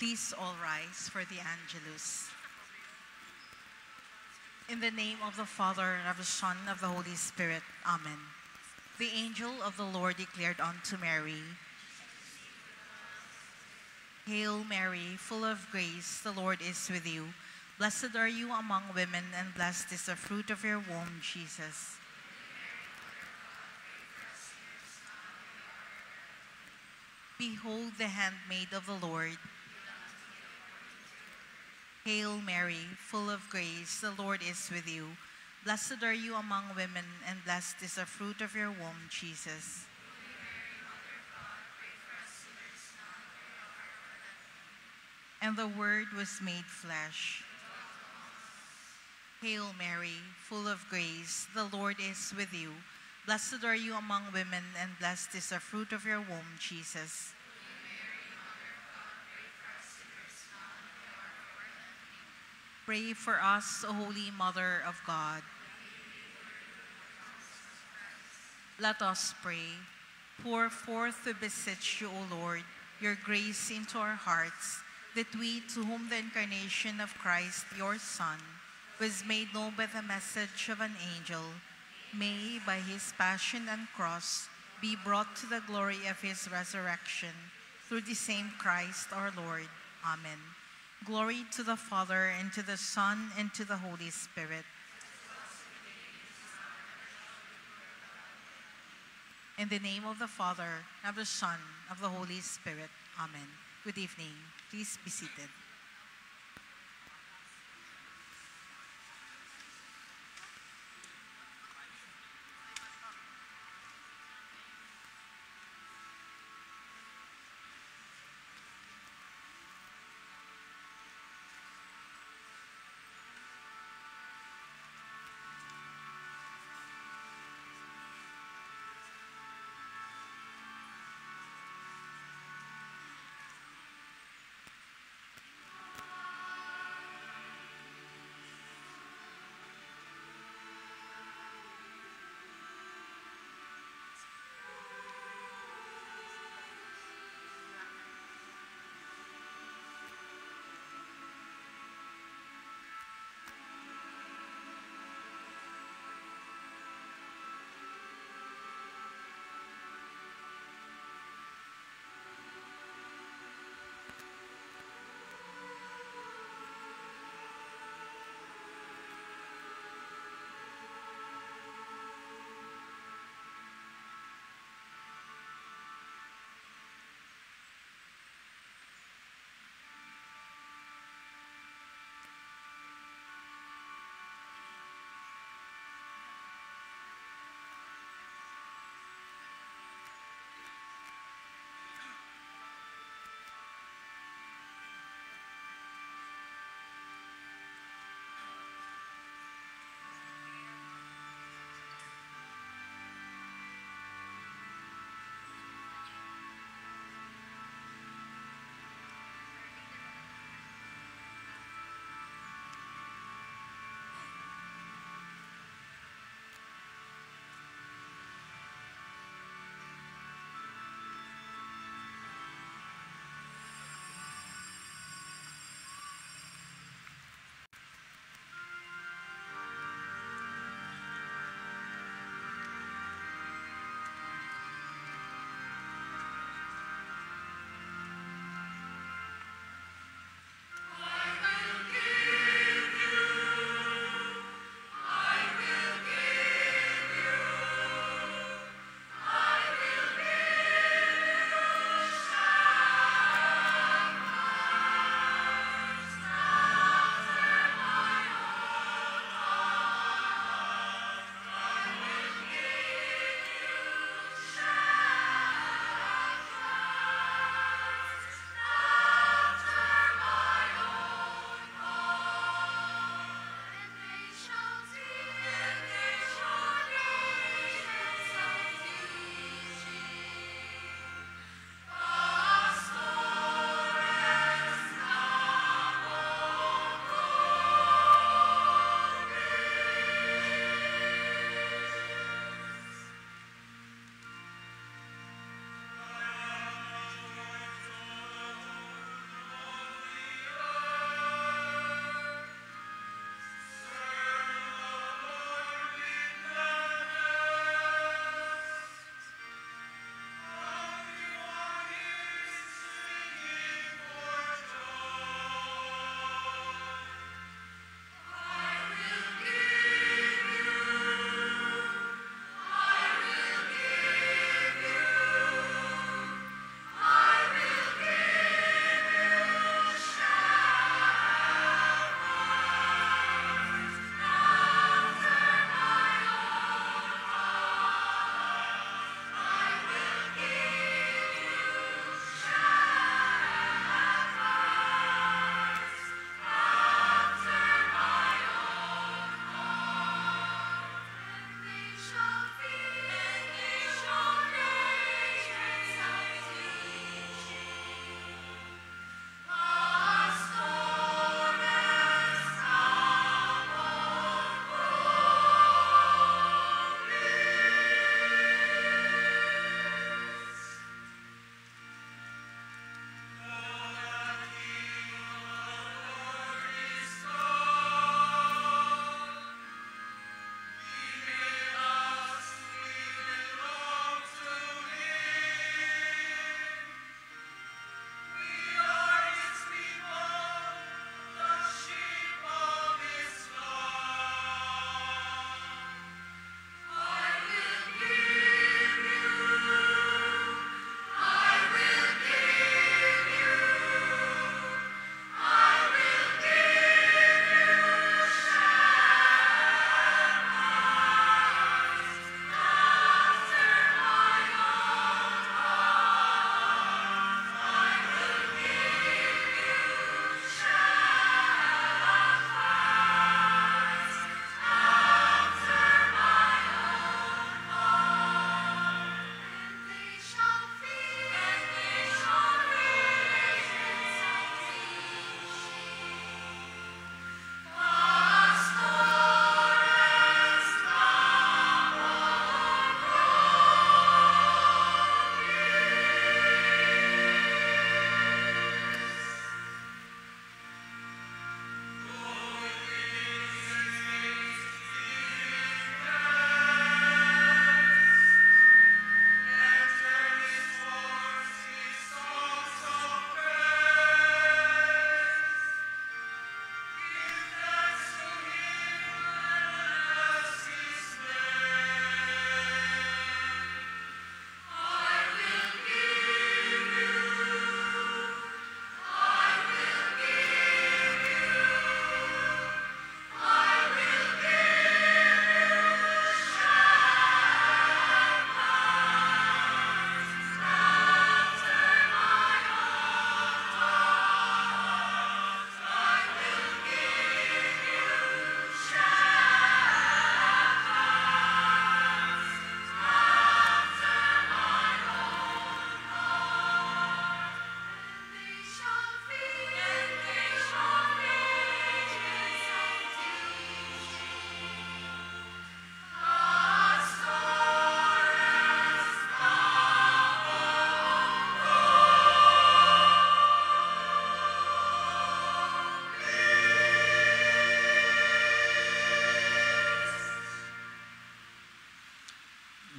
Please all rise for the Angelus. In the name of the Father, and of the Son, and of the Holy Spirit. Amen. The angel of the Lord declared unto Mary, Hail Mary, full of grace, the Lord is with you. Blessed are you among women, and blessed is the fruit of your womb, Jesus. Behold the handmaid of the Lord. Hail Mary, full of grace, the Lord is with you. Blessed are you among women, and blessed is the fruit of your womb, Jesus. And the Word was made flesh. Hail Mary, full of grace, the Lord is with you. Blessed are you among women, and blessed is the fruit of your womb, Jesus. Pray for us, O Holy Mother of God. Let us pray. Pour forth, we beseech you, O Lord, your grace into our hearts, that we, to whom the incarnation of Christ, your Son, was made known by the message of an angel, may, by his passion and cross, be brought to the glory of his resurrection, through the same Christ our Lord. Amen. Glory to the Father, and to the Son, and to the Holy Spirit. In the name of the Father, and of the Son, and of the Holy Spirit. Amen. Good evening. Please be seated.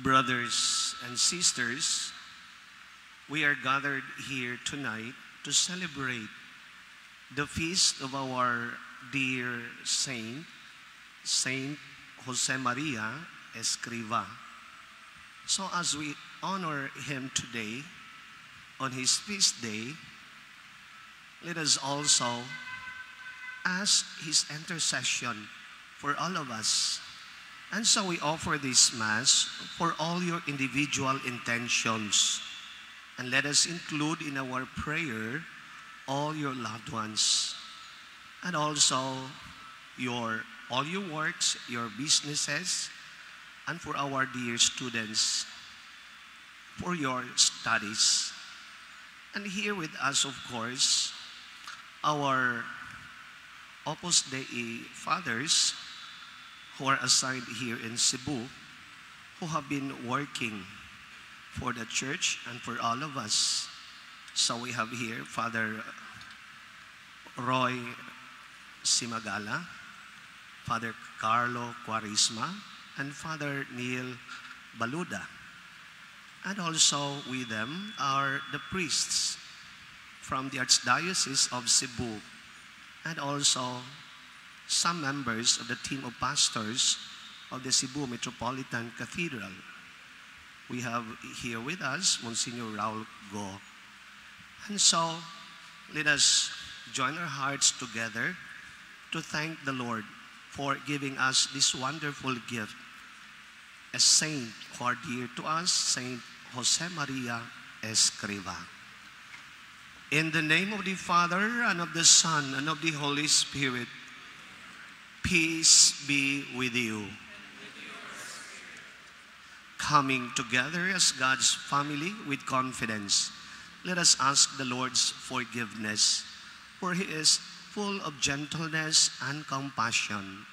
Brothers and sisters, we are gathered here tonight to celebrate the feast of our dear saint, Saint Jose Maria Escriva. So as we honor him today, on his feast day, let us also ask his intercession for all of us. And so we offer this Mass for all your individual intentions. And let us include in our prayer all your loved ones. And also all your works, your businesses, and for our dear students, for your studies. And here with us, of course, our Opus Dei fathers who are assigned here in Cebu, who have been working for the church and for all of us. So we have here Father Roy Simagala, Father Carlo Quarisma, and Father Neil Baluda. And also with them are the priests from the Archdiocese of Cebu, and also some members of the team of pastors of the Cebu Metropolitan Cathedral. We have here with us Monsignor Raul Go. And so, let us join our hearts together to thank the Lord for giving us this wonderful gift, a saint who are dear to us, Saint Jose Maria Escriva. In the name of the Father, and of the Son, and of the Holy Spirit, peace be with you. Coming together as God's family with confidence, let us ask the Lord's forgiveness, for He is full of gentleness and compassion.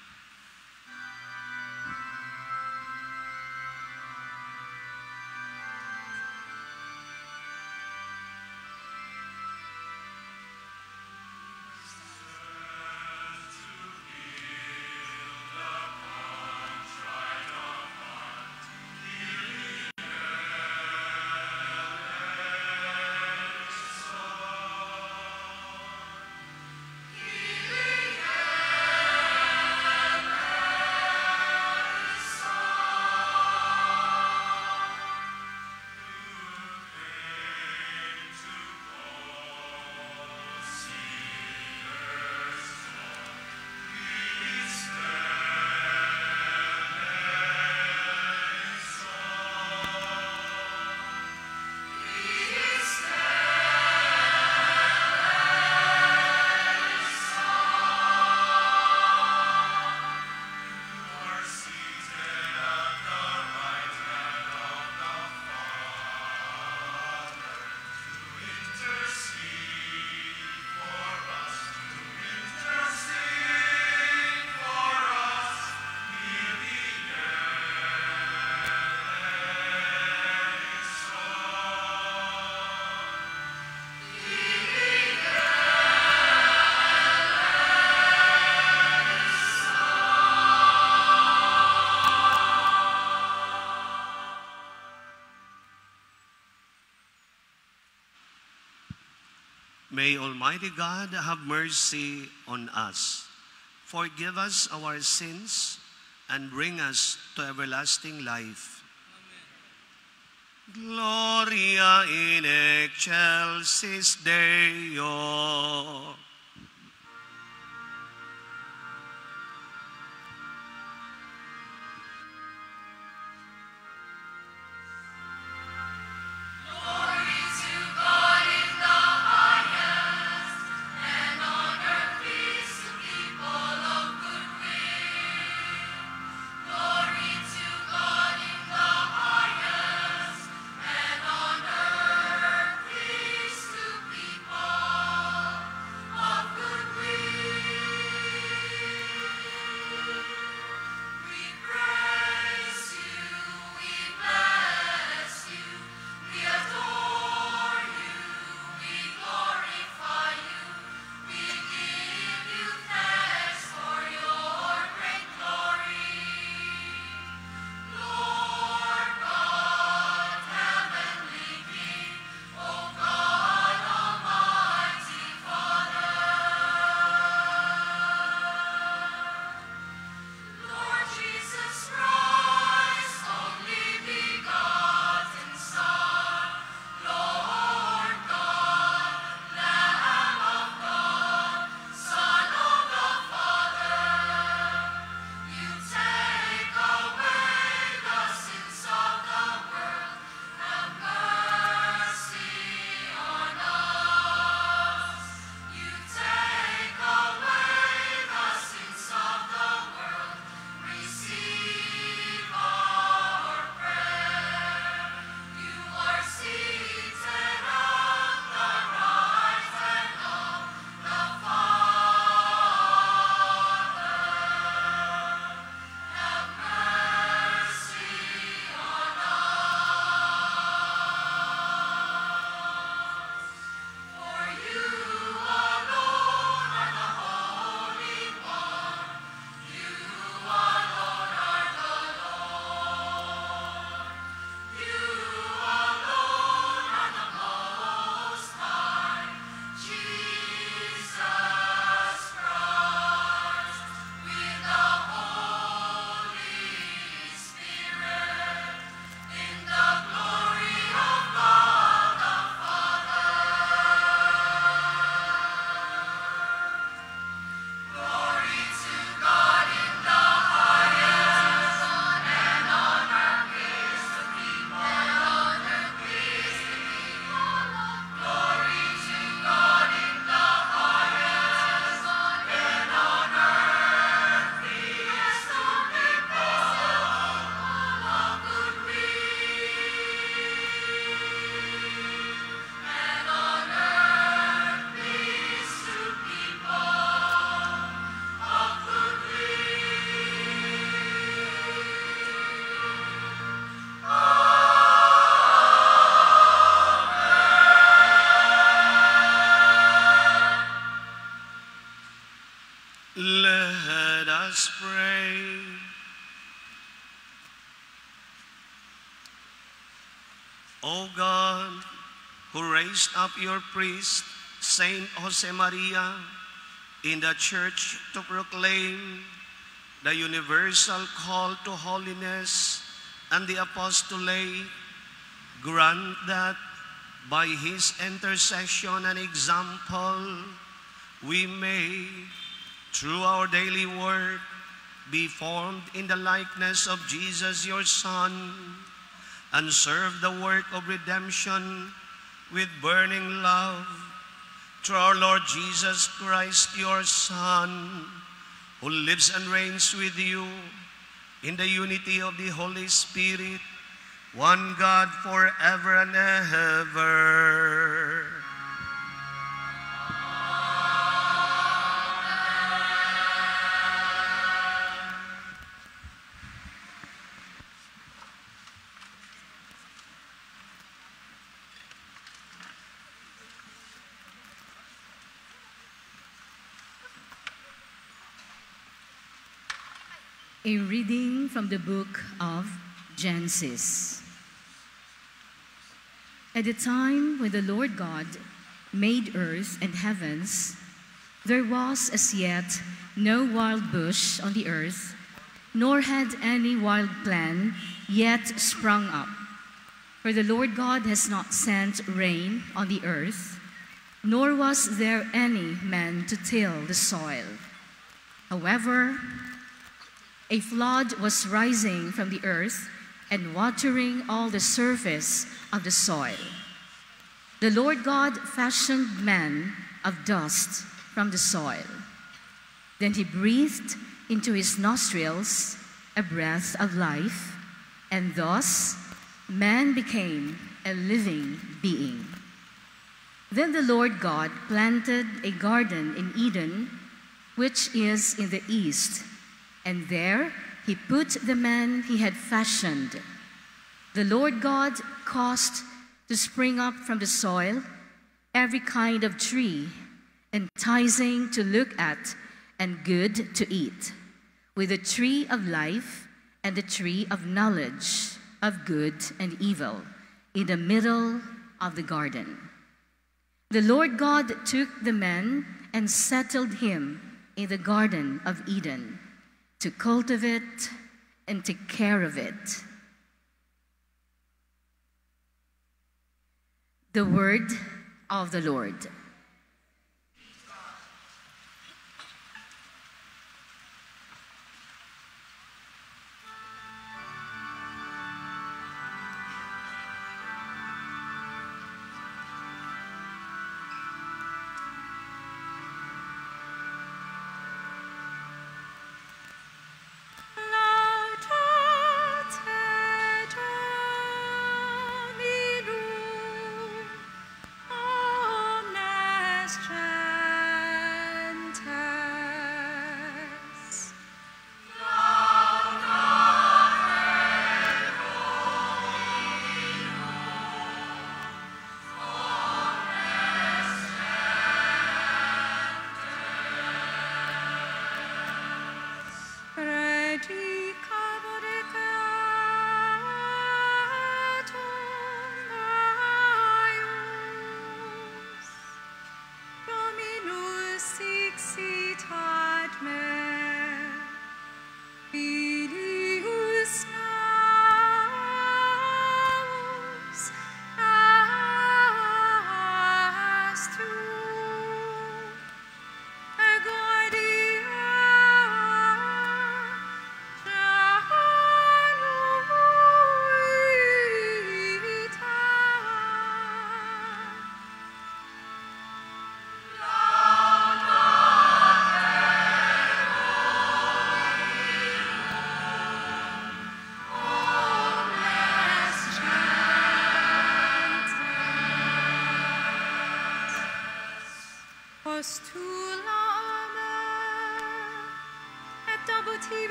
May Almighty God have mercy on us, forgive us our sins, and bring us to everlasting life. Amen. Gloria in excelsis Deo. Peace to people O God, who raised up your priest, Saint Josemaria, in the church to proclaim the universal call to holiness and the apostolate, grant that by his intercession and example, we may, through our daily work, be formed in the likeness of Jesus, your Son, and serve the work of redemption with burning love, through our Lord Jesus Christ, your Son, who lives and reigns with you in the unity of the Holy Spirit, one God forever and ever. A reading from the book of Genesis. At the time when the Lord God made earth and heavens, there was as yet no wild bush on the earth, nor had any wild plant yet sprung up. For the Lord God has not sent rain on the earth, nor was there any man to till the soil. However, a flood was rising from the earth and watering all the surface of the soil. The Lord God fashioned man of dust from the soil. Then he breathed into his nostrils a breath of life, and thus man became a living being. Then the Lord God planted a garden in Eden, which is in the east, and there he put the man he had fashioned. The Lord God caused to spring up from the soil every kind of tree, enticing to look at and good to eat, with the tree of life and the tree of knowledge of good and evil in the middle of the garden. The Lord God took the man and settled him in the Garden of Eden, to cultivate and take care of it. The word of the Lord.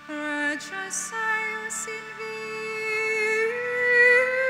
Regis eius in vita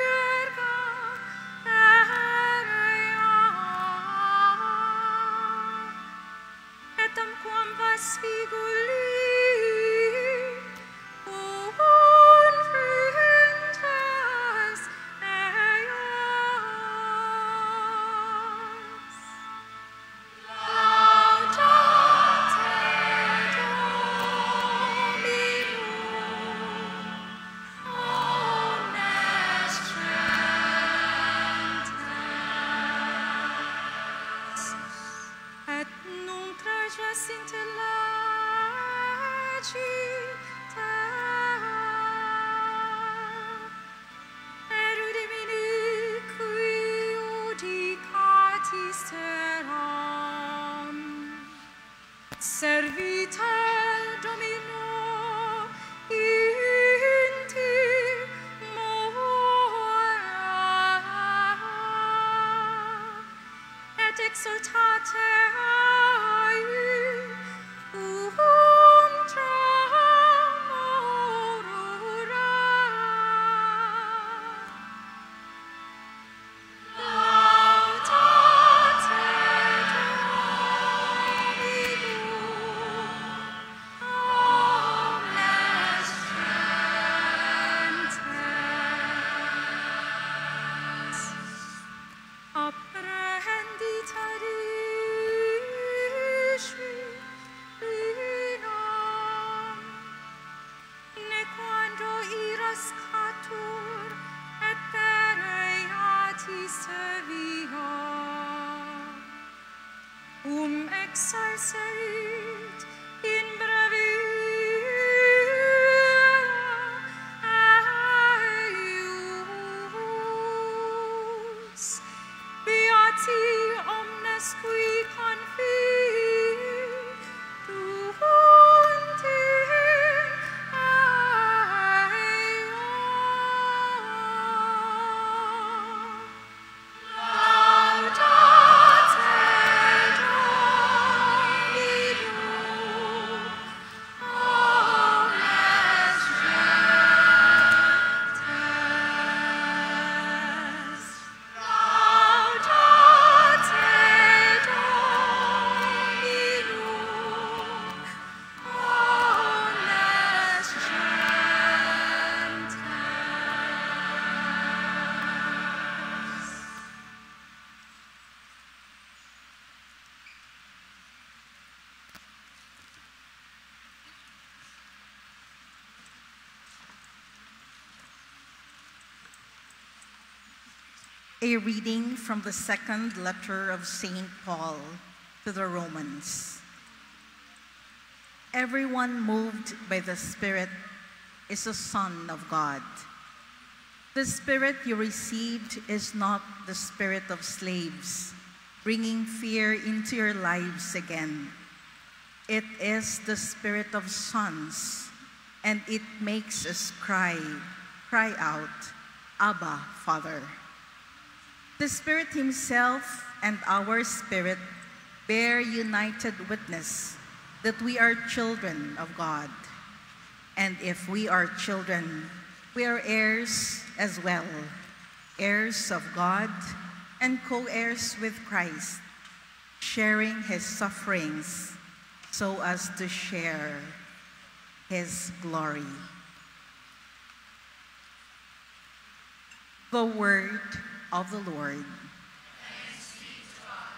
quando iras catur et pereati servia, exercerit in bravia eius. Beati omnes qui confidunt in A reading from the second letter of St. Paul to the Romans. Everyone moved by the Spirit is a son of God. The Spirit you received is not the spirit of slaves, bringing fear into your lives again. It is the Spirit of sons, and it makes us cry out, Abba, Father. The Spirit himself and our spirit bear united witness that we are children of God. And if we are children, we are heirs as well, heirs of God and co-heirs with Christ, sharing his sufferings so as to share his glory. The word of the Lord. Thanks be to God.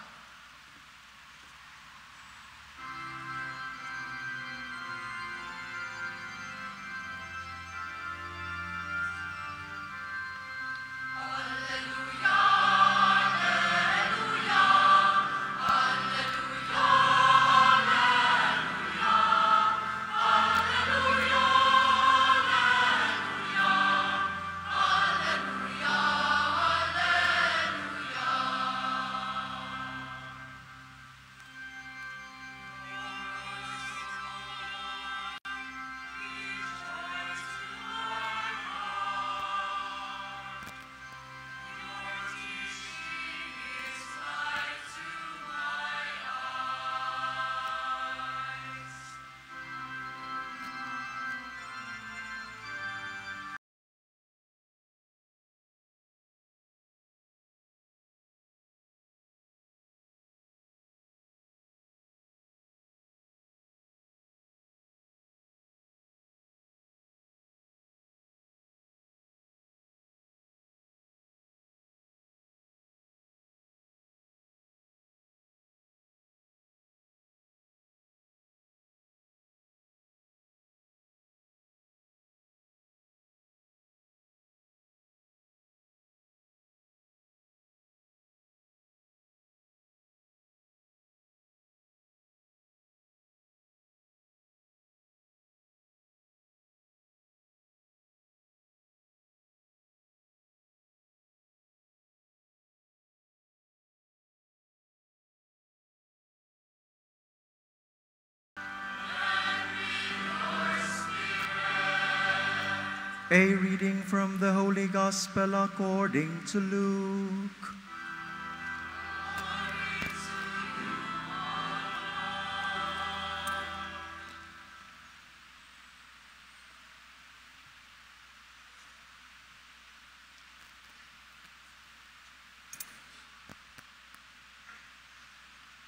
A reading from the Holy Gospel according to Luke.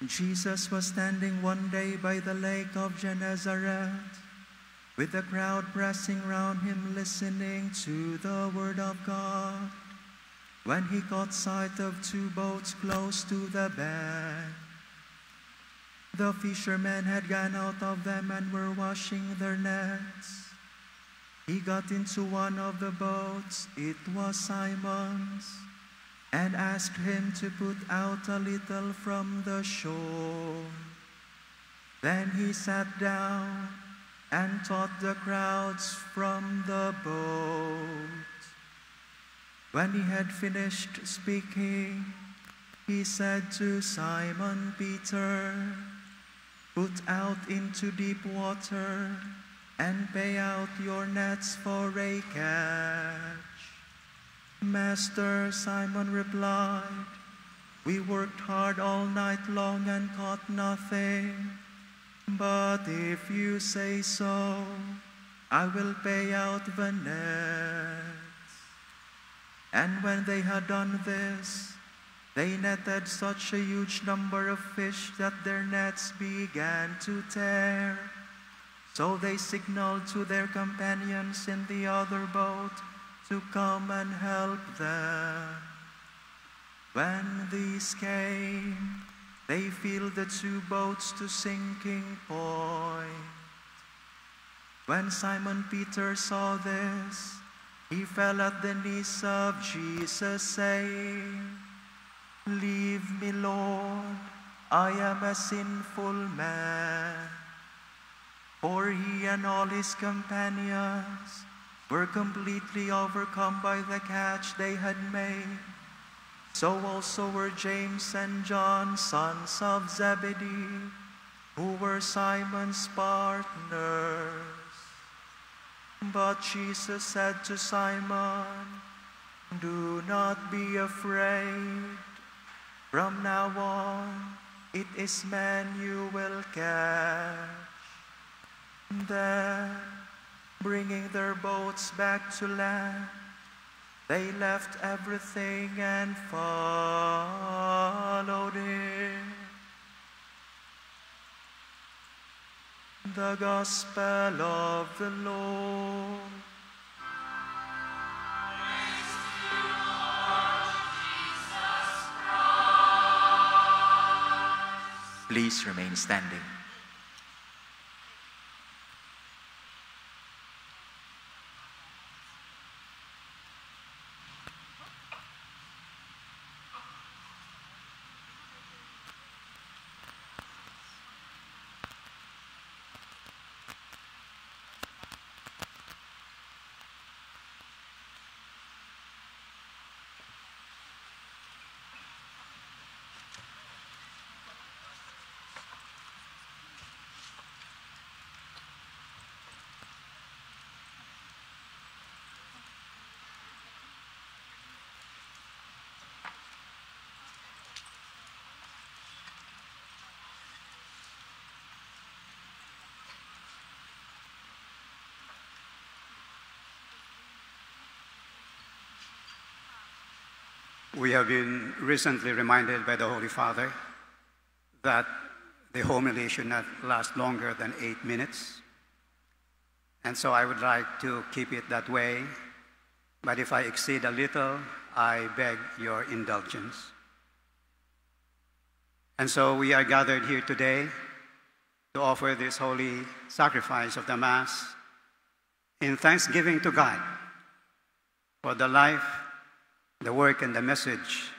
Jesus was standing one day by the lake of Gennesaret, with the crowd pressing round him, listening to the word of God, when he caught sight of two boats close to the bank. The fishermen had gone out of them and were washing their nets. He got into one of the boats, it was Simon's, and asked him to put out a little from the shore. Then he sat down and taught the crowds from the boat. When he had finished speaking, he said to Simon Peter, "Put out into deep water and pay out your nets for a catch." "Master," Simon replied, "we worked hard all night long and caught nothing. But if you say so, I will pay out the nets." And when they had done this, they netted such a huge number of fish that their nets began to tear. So they signaled to their companions in the other boat to come and help them. When these came, they filled the two boats to sinking point. When Simon Peter saw this, he fell at the knees of Jesus, saying, "Leave me, Lord, I am a sinful man." For he and all his companions were completely overcome by the catch they had made. So also were James and John, sons of Zebedee, who were Simon's partners. But Jesus said to Simon, "Do not be afraid. From now on, it is men you will catch." Then, bringing their boats back to land, they left everything and followed him. The Gospel of the Lord. Please remain standing. We have been recently reminded by the Holy Father that the homily should not last longer than 8 minutes. And so I would like to keep it that way. But if I exceed a little, I beg your indulgence. And so we are gathered here today to offer this holy sacrifice of the Mass in thanksgiving to God for the life, the work, and the message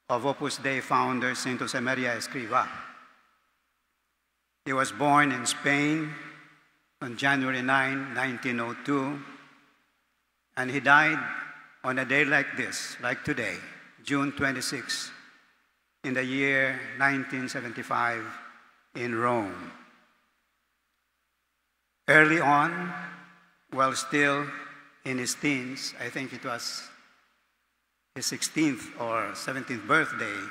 of Opus Dei founder Saint Josemaria Escrivá. He was born in Spain on January 9, 1902, and he died on a day like this, like today, June 26, in the year 1975 in Rome. Early on, while still in his teens, I think it was his 16th or 17th birthday,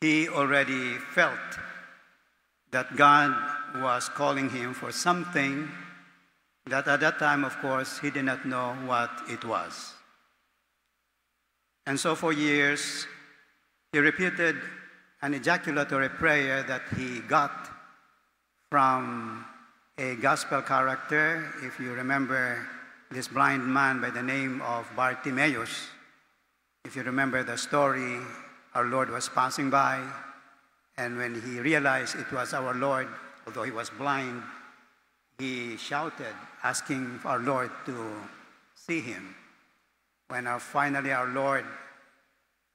he already felt that God was calling him for something that at that time, of course, he did not know what it was. And so for years, he repeated an ejaculatory prayer that he got from a gospel character. If you remember this blind man by the name of Bartimaeus, if you remember the story, our Lord was passing by, and when he realized it was our Lord, although he was blind, he shouted, asking our Lord to see him. When finally our Lord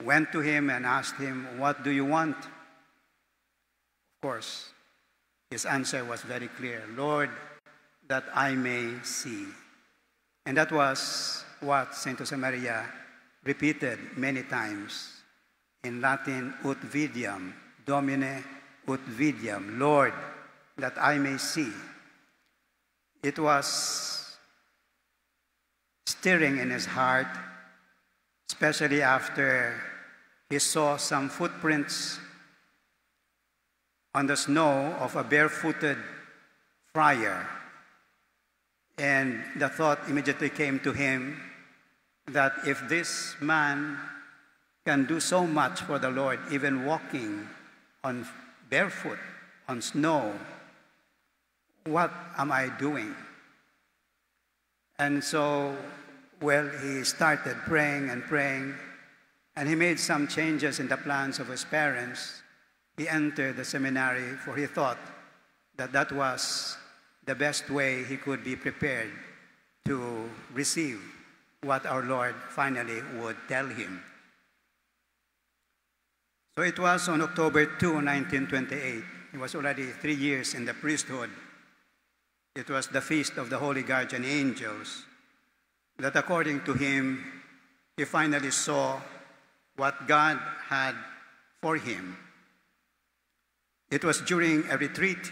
went to him and asked him, "What do you want?" Of course, his answer was very clear, "Lord, that I may see." And that was what Saint Josemaria repeated many times in Latin, "Ut videam, Domine, ut videam," Lord, that I may see. It was stirring in his heart, especially after he saw some footprints on the snow of a barefooted friar. And the thought immediately came to him that if this man can do so much for the Lord, even walking on barefoot, on snow, what am I doing? And so, well, he started praying and praying, and he made some changes in the plans of his parents. He entered the seminary, for he thought that that was the best way he could be prepared to receive what our Lord finally would tell him. So it was on October 2, 1928. He was already 3 years in the priesthood. It was the feast of the Holy Guardian Angels that, according to him, he finally saw what God had for him. It was during a retreat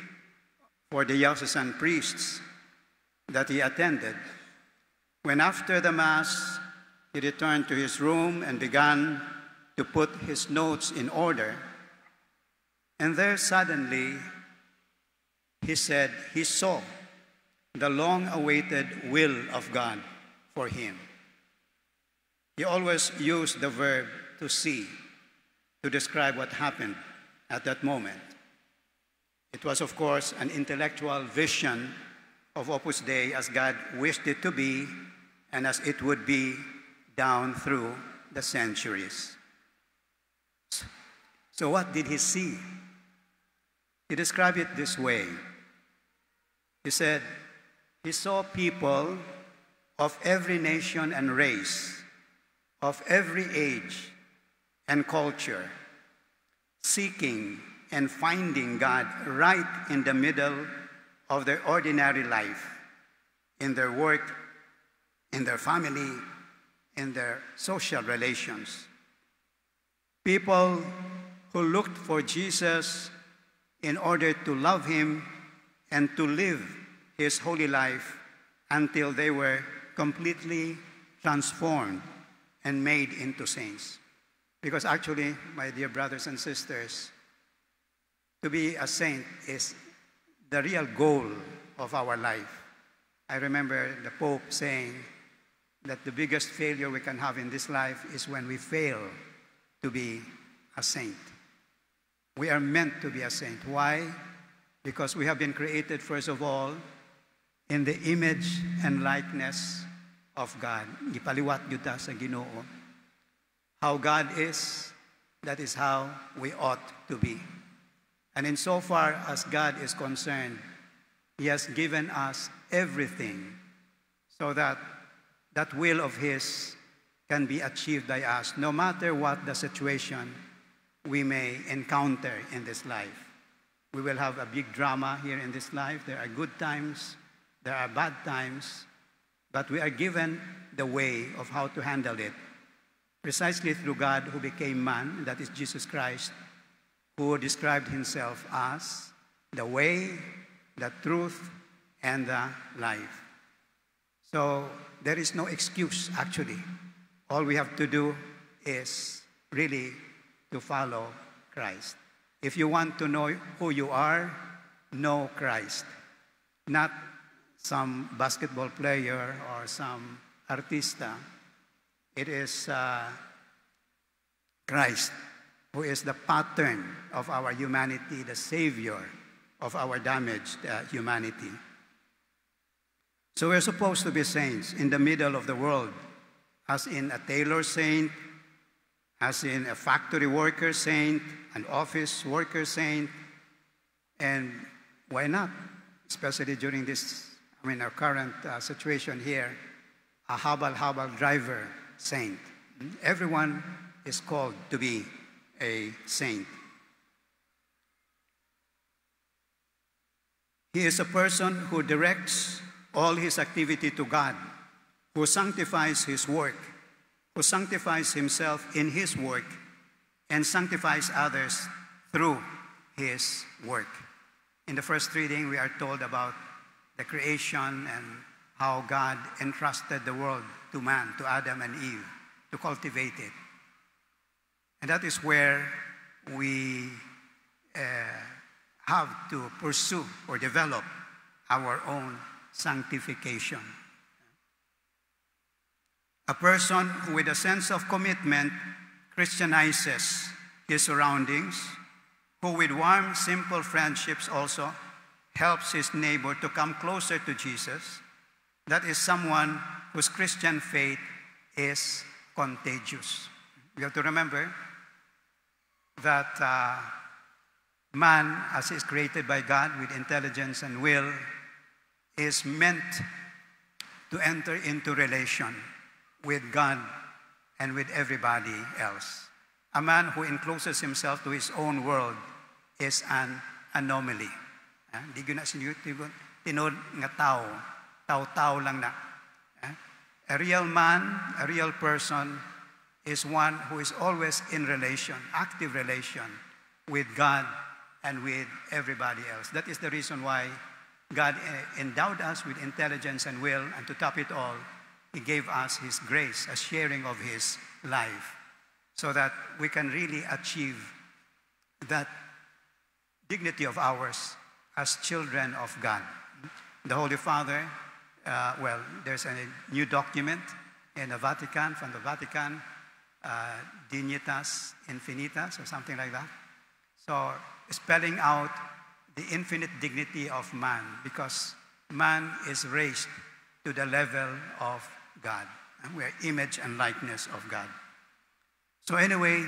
for the diocesan priests that he attended, when after the Mass, he returned to his room and began to put his notes in order. And there suddenly, he said he saw the long-awaited will of God for him. He always used the verb to see to describe what happened at that moment. It was, of course, an intellectual vision of Opus Dei as God wished it to be and as it would be down through the centuries. So what did he see? He described it this way. He said, he saw people of every nation and race, of every age and culture, seeking and finding God right in the middle of their ordinary life, in their work, in their family, in their social relations. People who looked for Jesus in order to love him and to live his holy life until they were completely transformed and made into saints. Because actually, my dear brothers and sisters, to be a saint is the real goal of our life. I remember the Pope saying that the biggest failure we can have in this life is when we fail to be a saint. We are meant to be a saint. Why? Because we have been created, first of all, in the image and likeness of God. Gipaliwat yuta sa Ginoo. How God is, that is how we ought to be. And insofar as God is concerned, he has given us everything so that that will of his can be achieved by us, no matter what the situation we may encounter in this life. We will have a big drama here in this life. There are good times, there are bad times, but we are given the way of how to handle it, precisely through God who became man, that is Jesus Christ, who described himself as the way, the truth, and the life. So there is no excuse, actually. All we have to do is really to follow Christ. If you want to know who you are, know Christ. Not some basketball player or some artista. It is Christ, who is the pattern of our humanity, the Savior of our damaged humanity. So we're supposed to be saints in the middle of the world, as in a tailor saint, as in a factory worker saint, an office worker saint, and why not especially during this, our current situation here, a habal driver saint. Everyone is called to be a saint. He is a person who directs all his activity to God, who sanctifies his work, who sanctifies himself in his work, and sanctifies others through his work. In the first reading, we are told about the creation and how God entrusted the world to man, to Adam and Eve, to cultivate it. And that is where we have to pursue or develop our own sanctification. A person who, with a sense of commitment, Christianizes his surroundings, who with warm, simple friendships also helps his neighbor to come closer to Jesus, that is someone whose Christian faith is contagious. We have to remember that man, as is created by God with intelligence and will, is meant to enter into relation with God and with everybody else. A man who encloses himself to his own world is an anomaly. Di ko na tinod nga tao. Tao lang na. A real man, a real person, is one who is always in relation, active relation with God and with everybody else. That is the reason why God endowed us with intelligence and will, and to top it all, He gave us His grace, a sharing of His life, so that we can really achieve that dignity of ours as children of God. The Holy Father, there's a new document in the Vatican, from the Vatican, Dignitas Infinitas, or something like that. So, spelling out the infinite dignity of man, because man is raised to the level of God. And we are image and likeness of God. So anyway,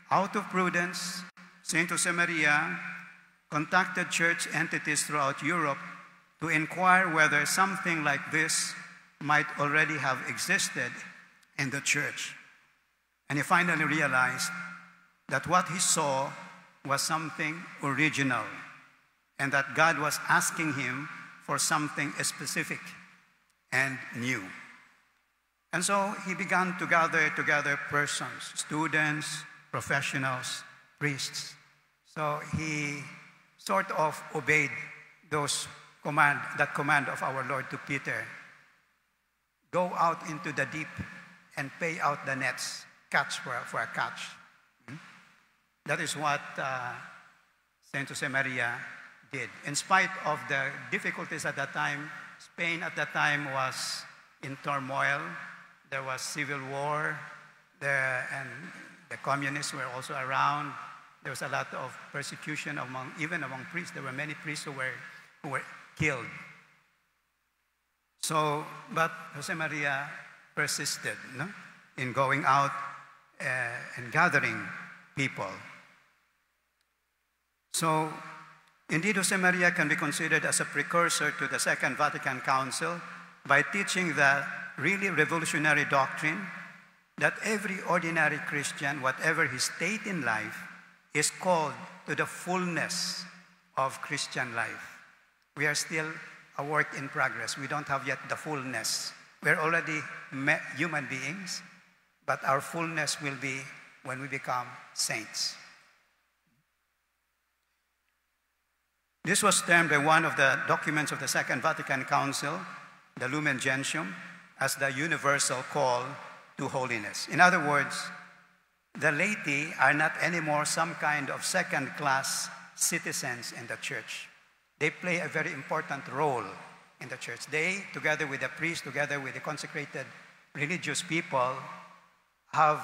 out of prudence, Saint Josemaria contacted church entities throughout Europe to inquire whether something like this might already have existed in the church. And he finally realized that what he saw was something original, and that God was asking him for something specific and new. And so he began to gather together persons, students, professionals, priests. So he sort of obeyed that command of our Lord to Peter. Go out into the deep and pay out the nets, catch for a catch. That is what Saint Josemaria did. In spite of the difficulties at that time, Spain at that time was in turmoil. There was civil war, and the communists were also around. There was a lot of persecution even among priests. There were many priests who were killed. So, but Josemaria persisted in going out and gathering people. So, indeed, Josemaria can be considered as a precursor to the Second Vatican Council by teaching the really revolutionary doctrine that every ordinary Christian, whatever his state in life, is called to the fullness of Christian life. We are still a work in progress. We don't have yet the fullness. We're already human beings, but our fullness will be when we become saints. This was termed by one of the documents of the Second Vatican Council, the Lumen Gentium, as the universal call to holiness. In other words, the laity are not anymore some kind of second-class citizens in the church. They play a very important role in the church. They, together with the priests, together with the consecrated religious people, have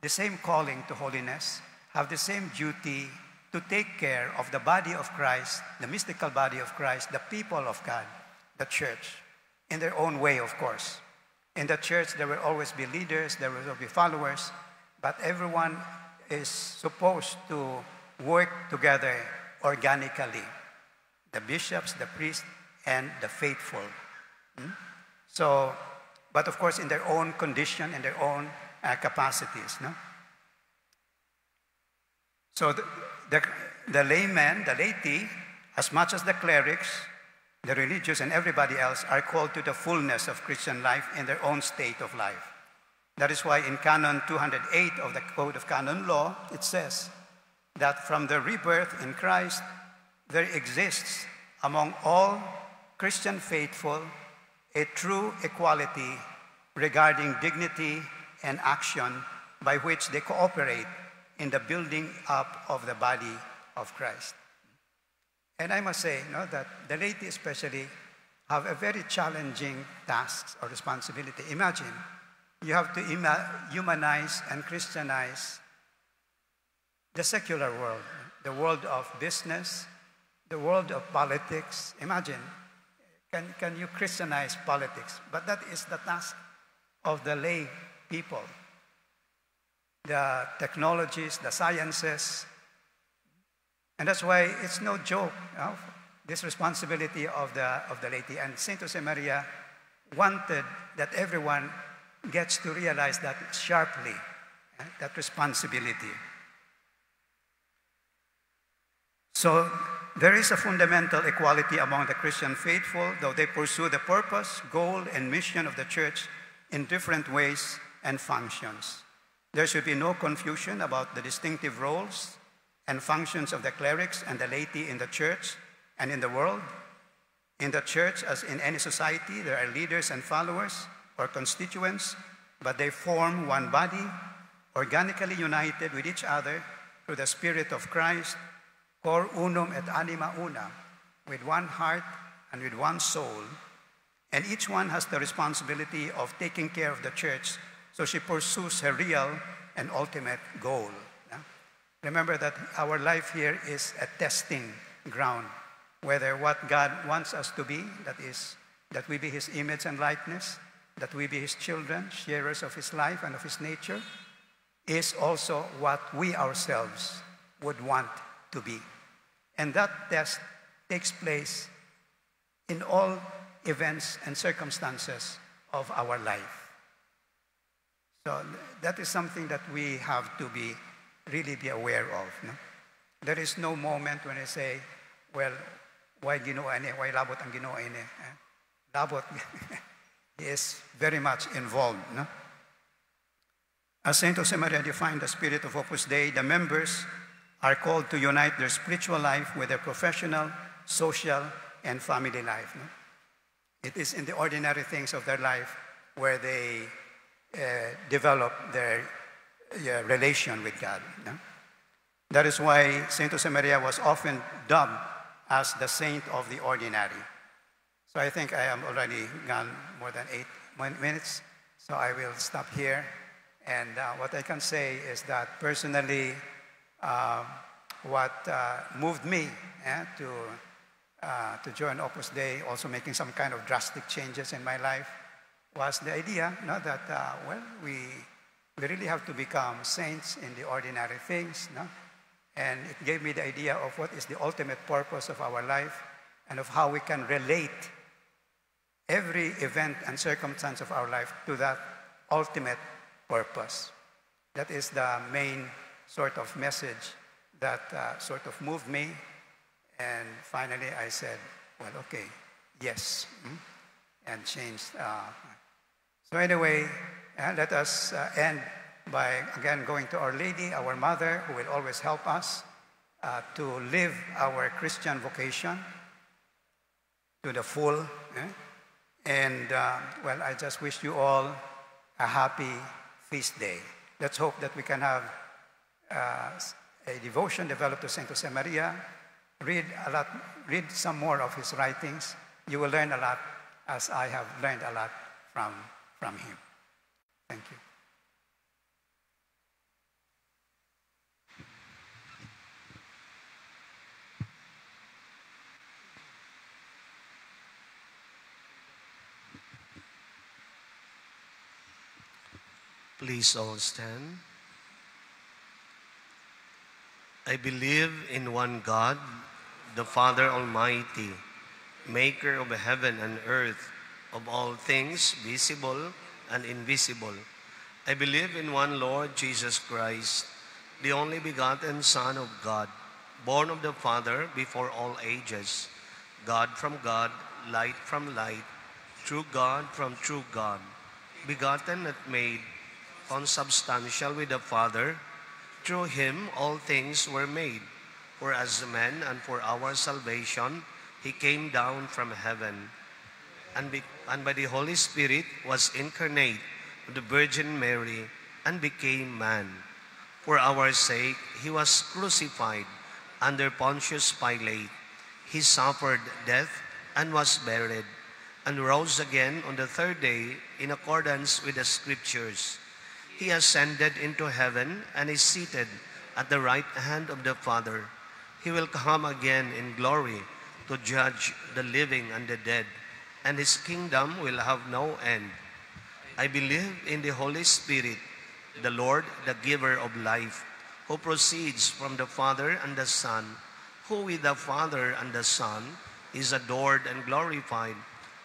the same calling to holiness, have the same duty to take care of the body of Christ, the mystical body of Christ, the people of God, the church, in their own way, of course. In the church, there will always be leaders, there will be followers, but everyone is supposed to work together organically. the bishops, the priests, and the faithful. So, but of course in their own condition, in their own capacities. No? So the laymen, the laity, as much as the clerics, the religious, and everybody else are called to the fullness of Christian life in their own state of life. That is why in Canon 208 of the Code of Canon Law, it says that from the rebirth in Christ, there exists among all Christian faithful a true equality regarding dignity and action by which they cooperate in the building up of the body of Christ. And I must say that the laity especially have a very challenging task or responsibility. Imagine, you have to humanize and Christianize the secular world, the world of business, the world of politics. Imagine, can you Christianize politics? But that is the task of the lay people. The technologies, the sciences. And that's why it's no joke, this responsibility of the laity. And Saint Josemaria wanted that everyone gets to realize that sharply, that responsibility. So there is a fundamental equality among the Christian faithful, though they pursue the purpose, goal, and mission of the church in different ways and functions. There should be no confusion about the distinctive roles and functions of the clerics and the laity in the church and in the world. In the church, as in any society, there are leaders and followers or constituents, but they form one body, organically united with each other through the Spirit of Christ, cor unum et anima una, with one heart and with one soul. And each one has the responsibility of taking care of the church so she pursues her real and ultimate goal. Remember that our life here is a testing ground, whether what God wants us to be, that is, that we be His image and likeness, that we be His children, sharers of His life and of His nature, is also what we ourselves would want to be. And that test takes place in all events and circumstances of our life. So that is something that we have to really be aware of. No? There is no moment when I say, well, why Ginoo ini? Why labot ang Ginoo ini? Labot is very much involved. No? As Saint Josemaria defined the spirit of Opus Dei, the members are called to unite their spiritual life with their professional, social, and family life. No? It is in the ordinary things of their life where they develop their relation with God. No? That is why Saint Josemaria was often dubbed as the saint of the ordinary. So I think I am already gone more than 8 minutes, so I will stop here. And what I can say is that personally, what moved me to join Opus Dei, also making some kind of drastic changes in my life, was the idea that, we really have to become saints in the ordinary things. No? And it gave me the idea of what is the ultimate purpose of our life and of how we can relate every event and circumstance of our life to that ultimate purpose. That is the main sort of message that sort of moved me. And finally I said, well, okay, yes, and changed. So anyway, let us end by, again, going to Our Lady, our Mother, who will always help us to live our Christian vocation to the full. And, well, I just wish you all a happy feast day. Let's hope that we can have a devotion developed to Saint Josemaria. Read some more of his writings. You will learn a lot, as I have learned a lot from him. Thank you. Please all stand. I believe in one God, the Father Almighty, maker of heaven and earth, of all things visible and invisible. I believe in one Lord Jesus Christ, the only begotten Son of God, born of the Father before all ages, God from God, light from light, true God from true God, begotten not made, consubstantial with the Father. Through him all things were made. For as man and for our salvation, he came down from heaven, and by the Holy Spirit was incarnate of the Virgin Mary and became man. For our sake, he was crucified under Pontius Pilate. He suffered death and was buried, and rose again on the third day in accordance with the Scriptures. He ascended into heaven and is seated at the right hand of the Father. He will come again in glory to judge the living and the dead, and his kingdom will have no end. I believe in the Holy Spirit, the Lord, the giver of life, who proceeds from the Father and the Son, who with the Father and the Son is adored and glorified,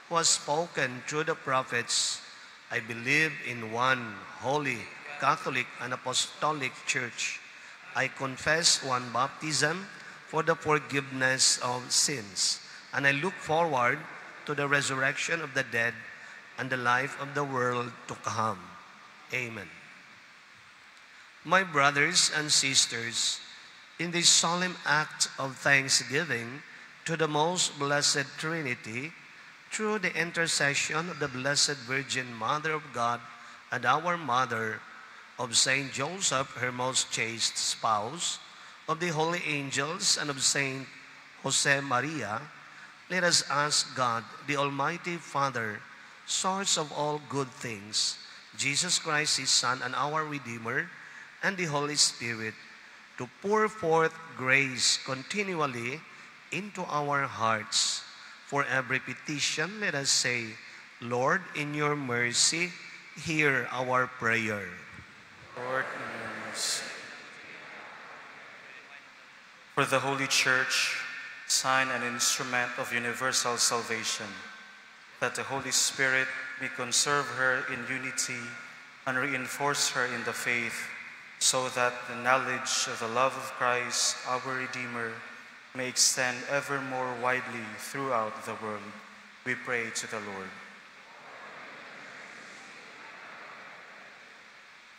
who has spoken through the prophets. I believe in one holy, Catholic, and Apostolic Church. I confess one baptism for the forgiveness of sins, and I look forward to the resurrection of the dead and the life of the world to come. Amen. My brothers and sisters, in this solemn act of thanksgiving to the most blessed Trinity, through the intercession of the Blessed Virgin Mother of God and our Mother, of Saint Joseph, her most chaste spouse, of the holy angels, and of Saint Jose Maria, let us ask God, the Almighty Father, source of all good things, Jesus Christ, his Son, and our Redeemer, and the Holy Spirit, to pour forth grace continually into our hearts. For every petition, let us say, Lord, in your mercy, hear our prayer. Lord, in your mercy. For the Holy Church, sign and instrument of universal salvation, that the Holy Spirit may conserve her in unity and reinforce her in the faith, so that the knowledge of the love of Christ, our Redeemer, may extend ever more widely throughout the world. We pray to the Lord.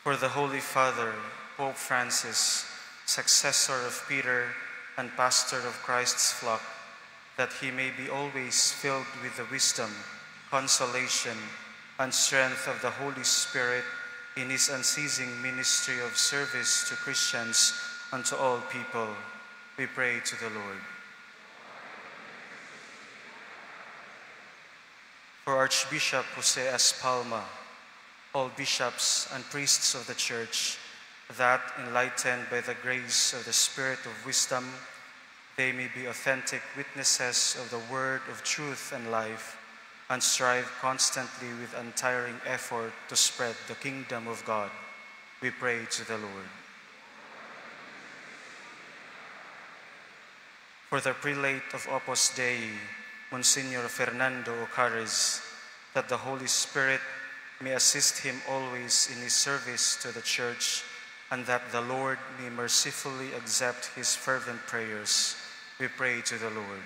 For the Holy Father, Pope Francis, successor of Peter and pastor of Christ's flock, that he may be always filled with the wisdom, consolation, and strength of the Holy Spirit in his unceasing ministry of service to Christians and to all people. We pray to the Lord. For Archbishop Jose S. Palma, all bishops and priests of the Church, that, enlightened by the grace of the Spirit of wisdom, they may be authentic witnesses of the word of truth and life, and strive constantly with untiring effort to spread the kingdom of God. We pray to the Lord. For the prelate of Opus Dei, Monsignor Fernando Ocares, that the Holy Spirit may assist him always in his service to the Church, and that the Lord may mercifully accept his fervent prayers. We pray to the Lord.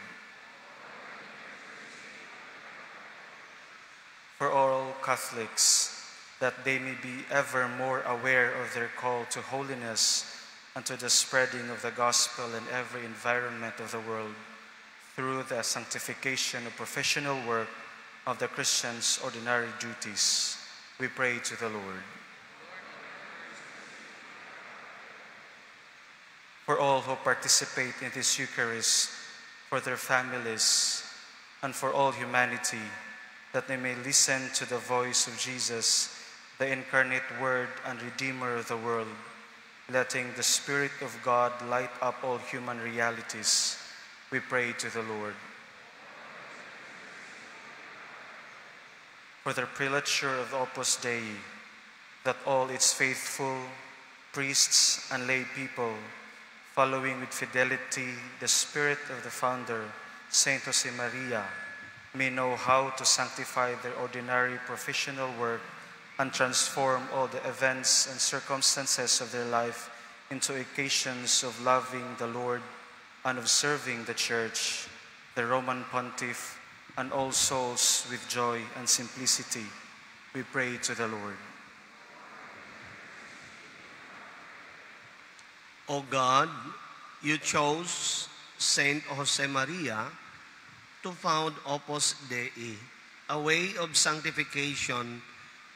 For all Catholics, that they may be ever more aware of their call to holiness and to the spreading of the gospel in every environment of the world, through the sanctification of professional work of the Christian's ordinary duties. We pray to the Lord. For all who participate in this Eucharist, for their families, and for all humanity, that they may listen to the voice of Jesus, the incarnate Word and Redeemer of the world, letting the Spirit of God light up all human realities. We pray to the Lord. For the prelature of Opus Dei, that all its faithful, priests and lay people, following with fidelity the spirit of the founder, Saint Josemaria, may know how to sanctify their ordinary professional work and transform all the events and circumstances of their life into occasions of loving the Lord and of serving the Church, the Roman Pontiff, and all souls with joy and simplicity. We pray to the Lord. O God, you chose Saint Josemaria to found Opus Dei, a way of sanctification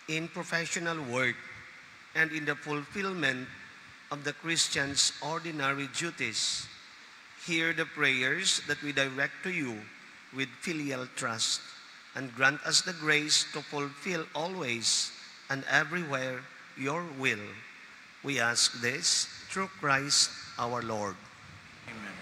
in professional work and in the fulfillment of the Christian's ordinary duties. Hear the prayers that we direct to you with filial trust, and grant us the grace to fulfill always and everywhere your will. We ask this through Christ our Lord. Amen.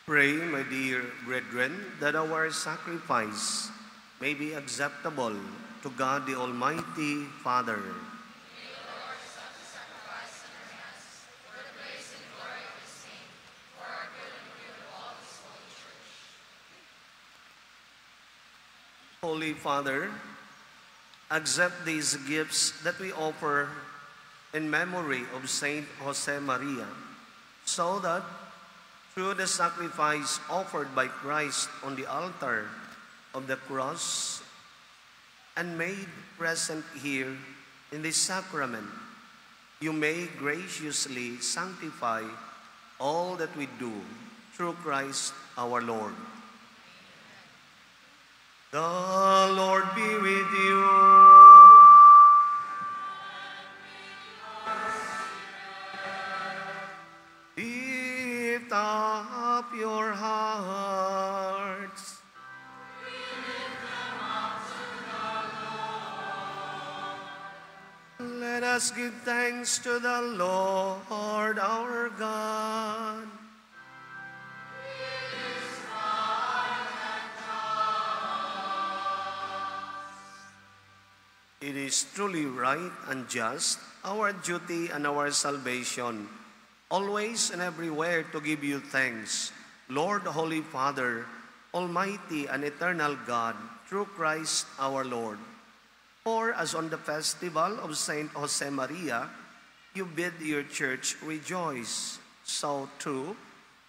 Pray, my dear brethren, that our sacrifice may be acceptable to God the Almighty Father. Holy Father, accept these gifts that we offer in memory of Saint Jose Maria, so that through the sacrifice offered by Christ on the altar of the cross and made present here in this sacrament, you may graciously sanctify all that we do through Christ our Lord. The Lord be with you. Lift up your hearts. We lift them up to the Lord. Let us give thanks to the Lord our God. It is truly right and just, our duty and our salvation, always and everywhere to give you thanks, Lord, Holy Father, Almighty and eternal God, through Christ our Lord. For as on the festival of Saint Jose Maria, you bid your church rejoice, so too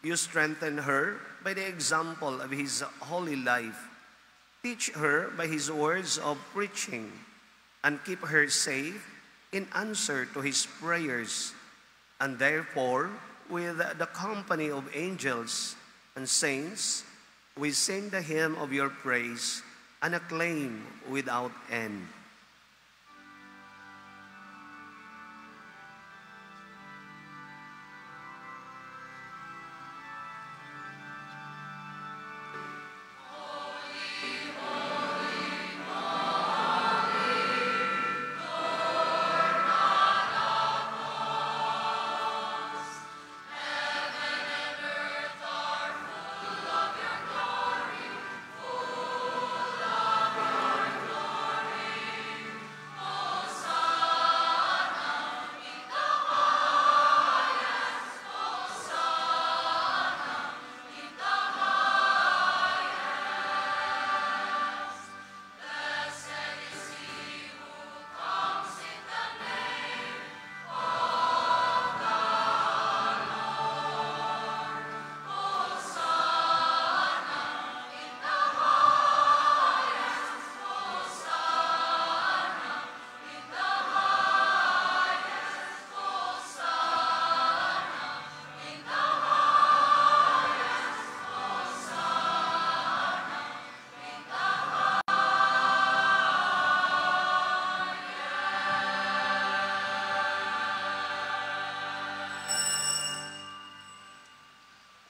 you strengthen her by the example of his holy life. Teach her by his words of preaching, and keep her safe in answer to his prayers. And therefore, with the company of angels and saints, we sing the hymn of your praise and acclaim without end.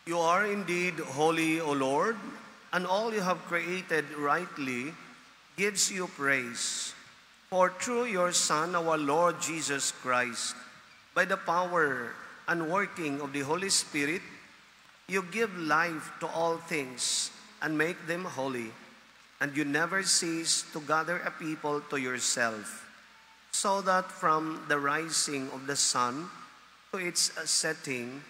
You are indeed holy, O Lord, and all you have created rightly gives you praise. For through your Son, our Lord Jesus Christ, by the power and working of the Holy Spirit, you give life to all things and make them holy, and you never cease to gather a people to yourself, so that from the rising of the sun to its setting,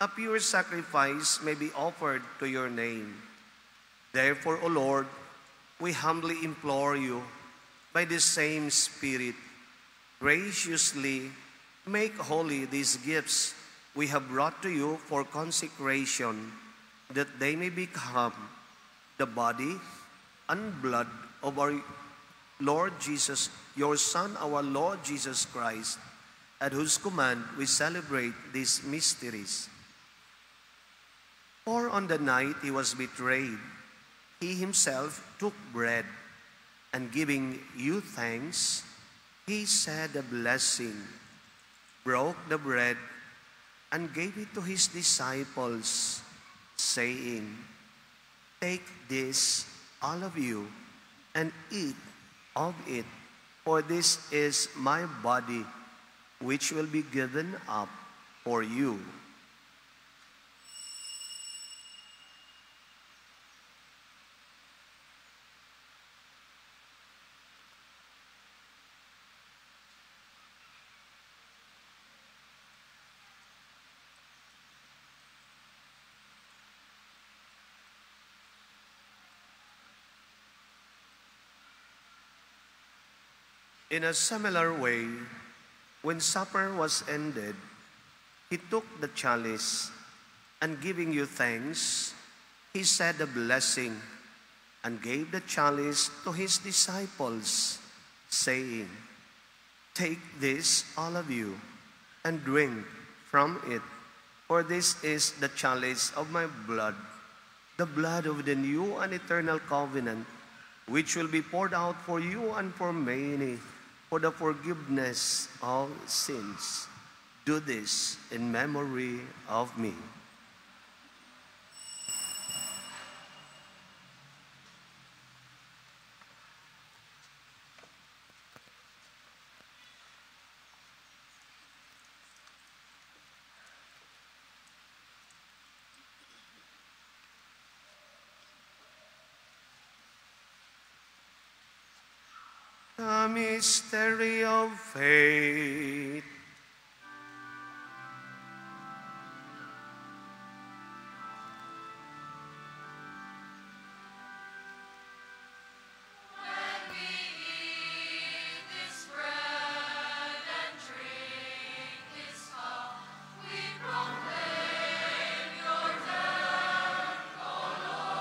a pure sacrifice may be offered to your name. Therefore, O Lord, we humbly implore you, by the same Spirit, graciously make holy these gifts we have brought to you for consecration, that they may become the body and blood of our Lord Jesus, your Son, our Lord Jesus Christ, at whose command we celebrate these mysteries. For on the night he was betrayed, he himself took bread, and giving you thanks, he said a blessing, broke the bread, and gave it to his disciples, saying, "Take this, all of you, and eat of it, for this is my body, which will be given up for you." In a similar way, when supper was ended, he took the chalice, and giving you thanks, he said a blessing, and gave the chalice to his disciples, saying, "Take this, all of you, and drink from it, for this is the chalice of my blood, the blood of the new and eternal covenant, which will be poured out for you and for many, for the forgiveness of sins. Do this in memory of me." The mystery of faith. When we eat this bread and drink this cup, we proclaim your death, O Lord,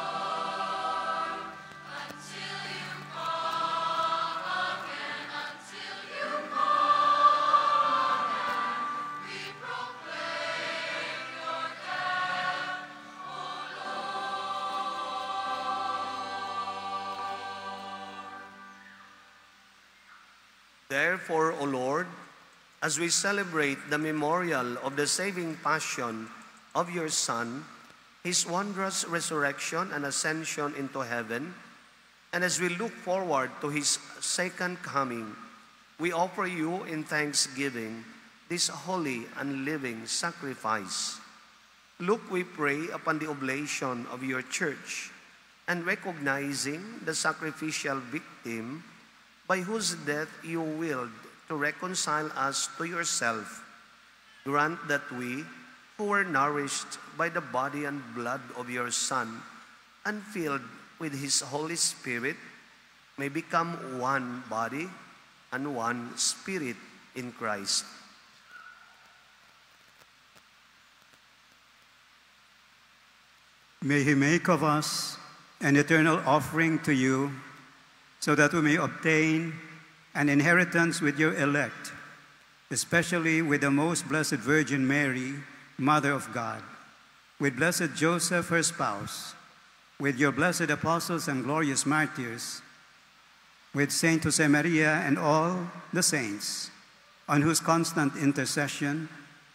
until you come again, until you come again. We proclaim your death, O Therefore, O Lord, as we celebrate the memorial of the saving passion of your Son, his wondrous resurrection and ascension into heaven, and as we look forward to his second coming, we offer you in thanksgiving this holy and living sacrifice. Look, we pray, upon the oblation of your church, and recognizing the sacrificial victim by whose death you willed to reconcile us to yourself, grant that we, who were nourished by the body and blood of your Son, and filled with his Holy Spirit, may become one body and one spirit in Christ. May he make of us an eternal offering to you, so that we may obtain an inheritance with your elect, especially with the most blessed Virgin Mary, Mother of God, with blessed Joseph, her spouse, with your blessed apostles and glorious martyrs, with Saint Josemaria and all the saints, on whose constant intercession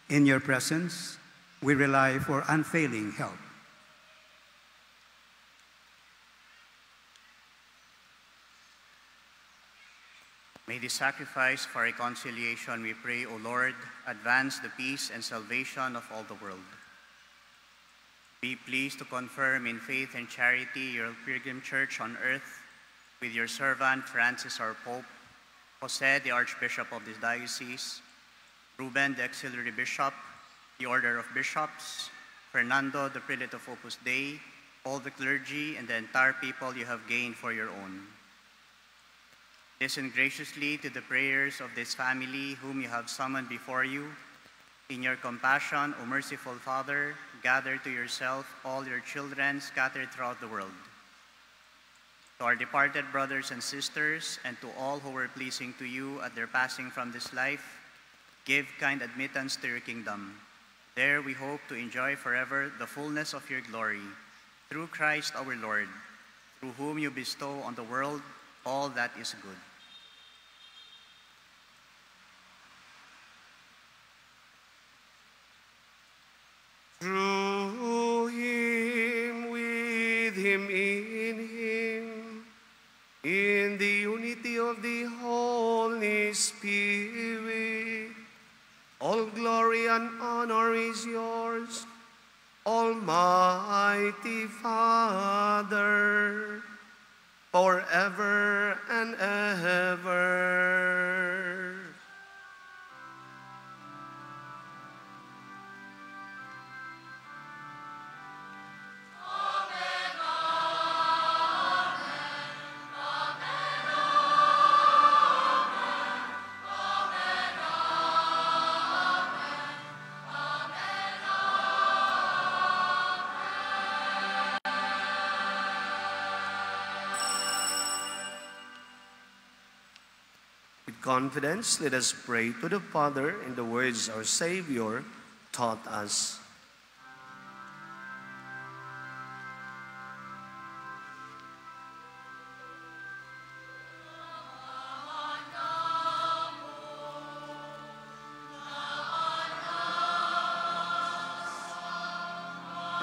in your presence we rely for unfailing help. May this sacrifice for reconciliation, we pray, O Lord, advance the peace and salvation of all the world. Be pleased to confirm in faith and charity your pilgrim church on earth with your servant Francis our Pope, Jose the Archbishop of this diocese, Ruben the Auxiliary Bishop, the Order of Bishops, Fernando the Prelate of Opus Dei, all the clergy, and the entire people you have gained for your own. Listen graciously to the prayers of this family whom you have summoned before you. In your compassion, O merciful Father, gather to yourself all your children scattered throughout the world. To our departed brothers and sisters, and to all who were pleasing to you at their passing from this life, give kind admittance to your kingdom. There we hope to enjoy forever the fullness of your glory, through Christ our Lord, through whom you bestow on the world all that is good. Through him, with him, in the unity of the Holy Spirit, all glory and honor is yours, Almighty Father, forever and ever. confidence, let us pray to the Father in the words our Savior taught us.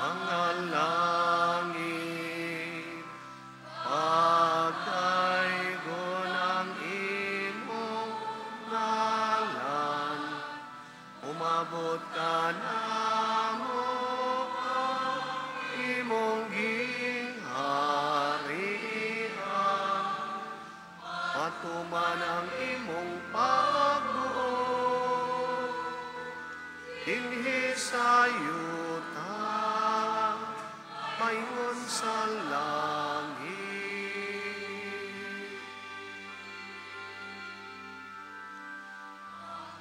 Mangalangin, pagdaigon ang imong ngalan, umabot ka namo ang imong gingharian, matuman ang imong pagbuo, dinhi sa yuta, mayon sa langit.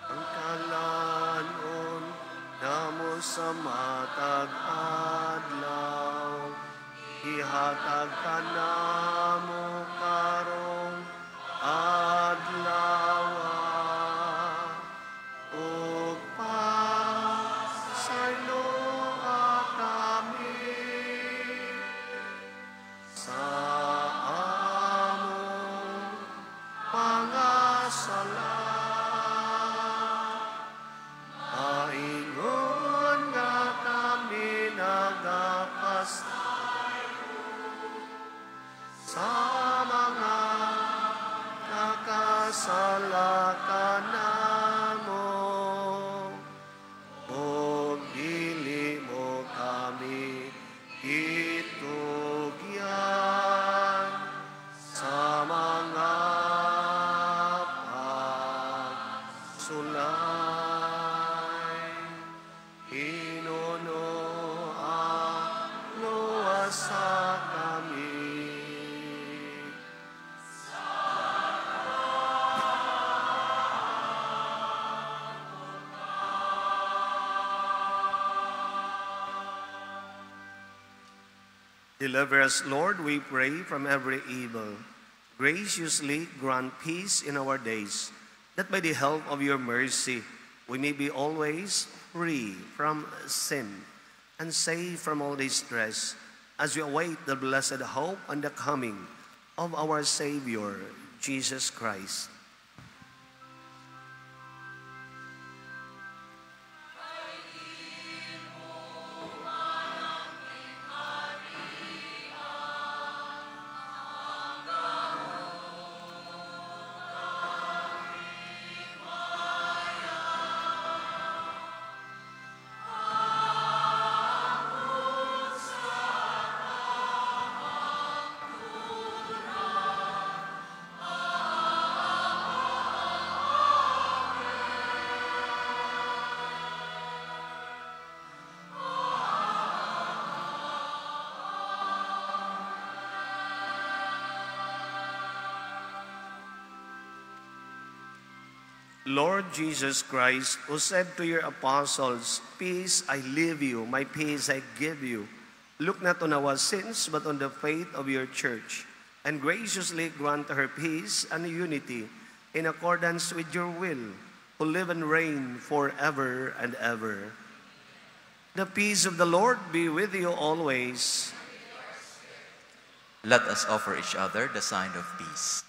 Ang kalanon namo sa matag adlaw, ihatag ka namo karong adlaw, ug pasayloa kami sa among pangasala. Maingon nga kami nagapasayo sa mga nakasala kanamo, ug dili mo kami itugyan sa mga pagsulay. Hinunoan luwas sa kami. Deliver us, Lord, we pray, from every evil. Graciously grant peace in our days, that by the help of your mercy we may be always free from sin and safe from all distress, as we await the blessed hope and the coming of our Savior, Jesus Christ. Lord Jesus Christ, who said to your apostles, "Peace I leave you, my peace I give you," look not on our sins, but on the faith of your church, and graciously grant her peace and unity in accordance with your will, who live and reign forever and ever. The peace of the Lord be with you always. Let us offer each other the sign of peace.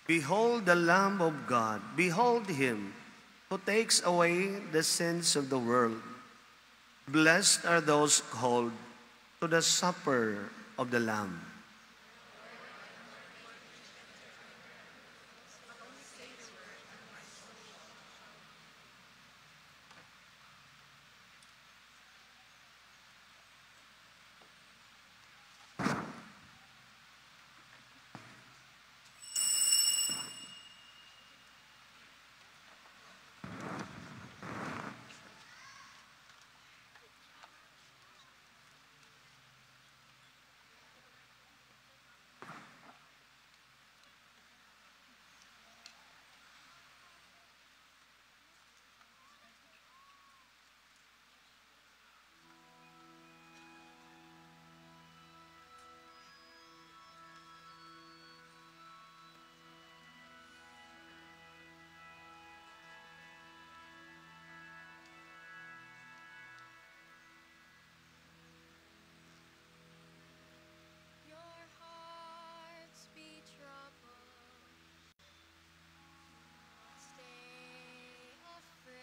Behold the Lamb of God. Behold him who takes away the sins of the world. Blessed are those called to the supper of the Lamb. Your hearts be troubled. Stay afraid.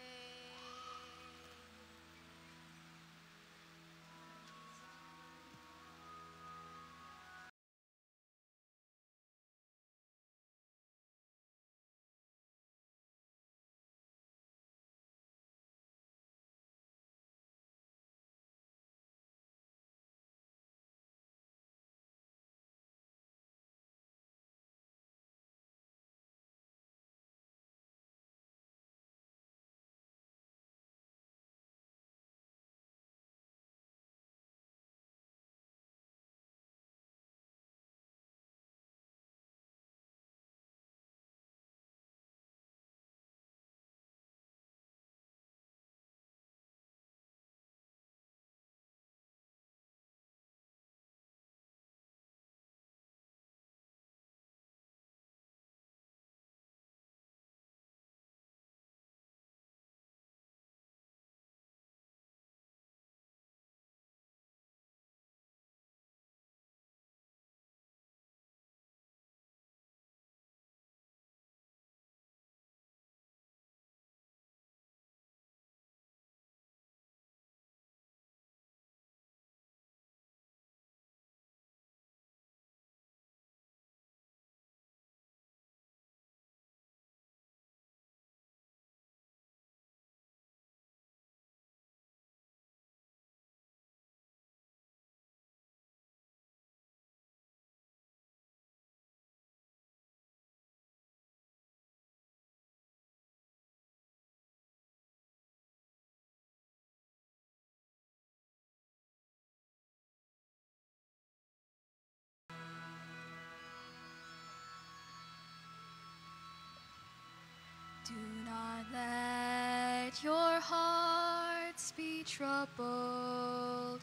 Do not let your hearts be troubled.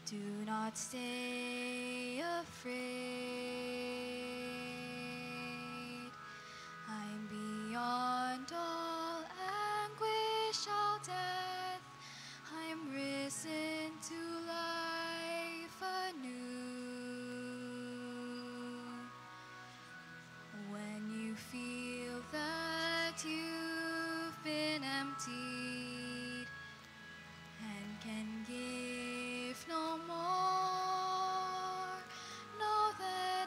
Do not stay afraid. I'm beyond all anguish, all death. I'm risen to life anew. When you feel that you've been emptied and can give no more, know that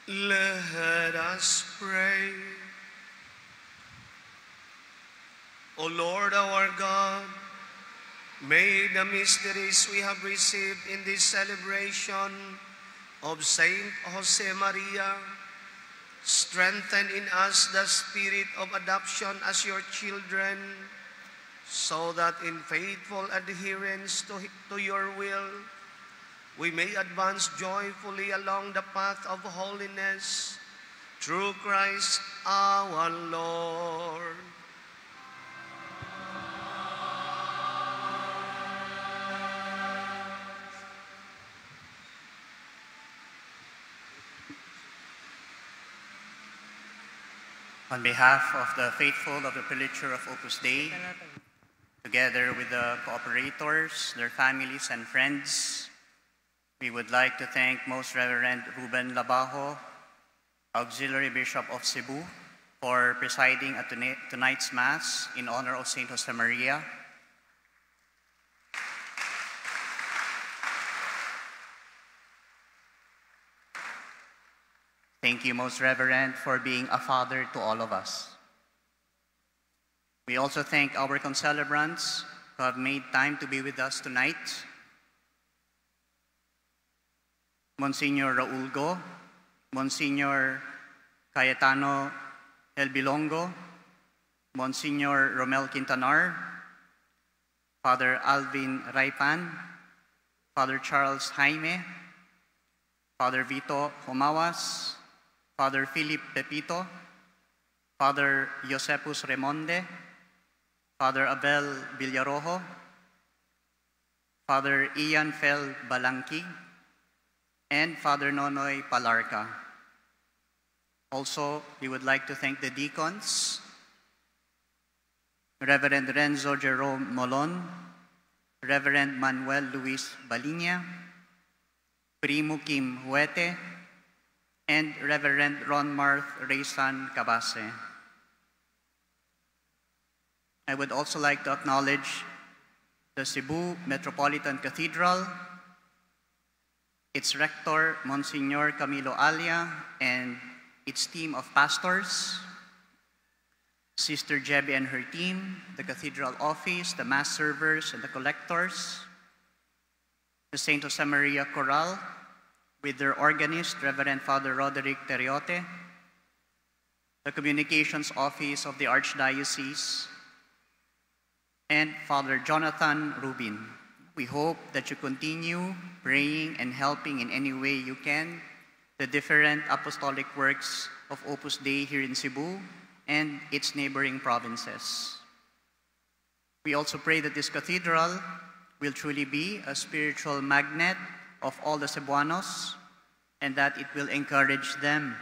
Let us pray. O Lord our God, may the mysteries we have received in this celebration of Saint Jose Maria strengthen in us the spirit of adoption as your children, so that in faithful adherence to your will, we may advance joyfully along the path of holiness through Christ our Lord. On behalf of the faithful of the Prelature of Opus Dei, together with the cooperators, their families and friends, we would like to thank Most Reverend Ruben Labajo, Auxiliary Bishop of Cebu, for presiding at tonight's Mass in honor of Saint Jose Maria. Thank you, Most Reverend, for being a father to all of us. We also thank our concelebrants who have made time to be with us tonight. Monsignor Raul Go, Monsignor Cayetano Elbilongo, Monsignor Romel Quintanar, Father Alvin Raipan, Father Charles Jaime, Father Vito Humawas, Father Philip Pepito, Father Josepus Remonde, Father Abel Villarojo, Father Ian Fel Balangkig, and Father Nonoy Palarca. Also, we would like to thank the deacons, Reverend Renzo Jerome Molon, Reverend Manuel Luis Baliña, Primo Kim Huete, and Reverend Ron Marth Reysan Cabase. I would also like to acknowledge the Cebu Metropolitan Cathedral, its rector, Monsignor Camilo Alia, and its team of pastors, Sister Jebby and her team, the cathedral office, the mass servers and the collectors, the Saint Jose Maria Chorale, with their organist, Reverend Father Roderick Teriote, the communications office of the Archdiocese, and Father Jonathan Rubin. We hope that you continue praying and helping in any way you can the different apostolic works of Opus Dei here in Cebu and its neighboring provinces. We also pray that this cathedral will truly be a spiritual magnet of all the Cebuanos, and that it will encourage them,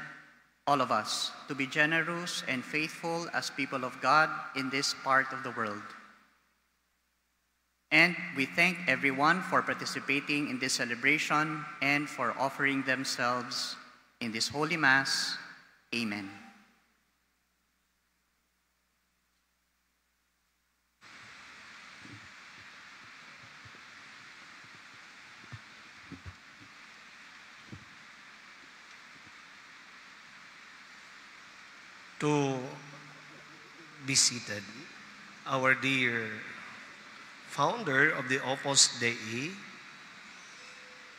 all of us, to be generous and faithful as people of God in this part of the world. And we thank everyone for participating in this celebration and for offering themselves in this Holy Mass. Amen. To be seated, our dear founder of the Opus Dei,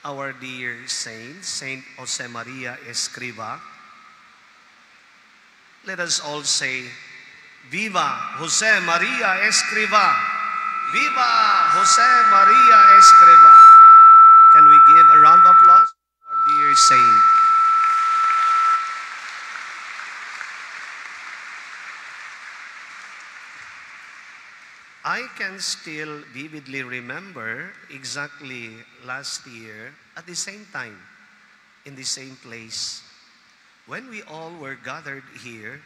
our dear saint, Saint Jose Maria Escriva. Let us all say, Viva Jose Maria Escriva! Viva Jose Maria Escriva! Can we give a round of applause to our dear saint? I can still vividly remember exactly last year at the same time, in the same place, when we all were gathered here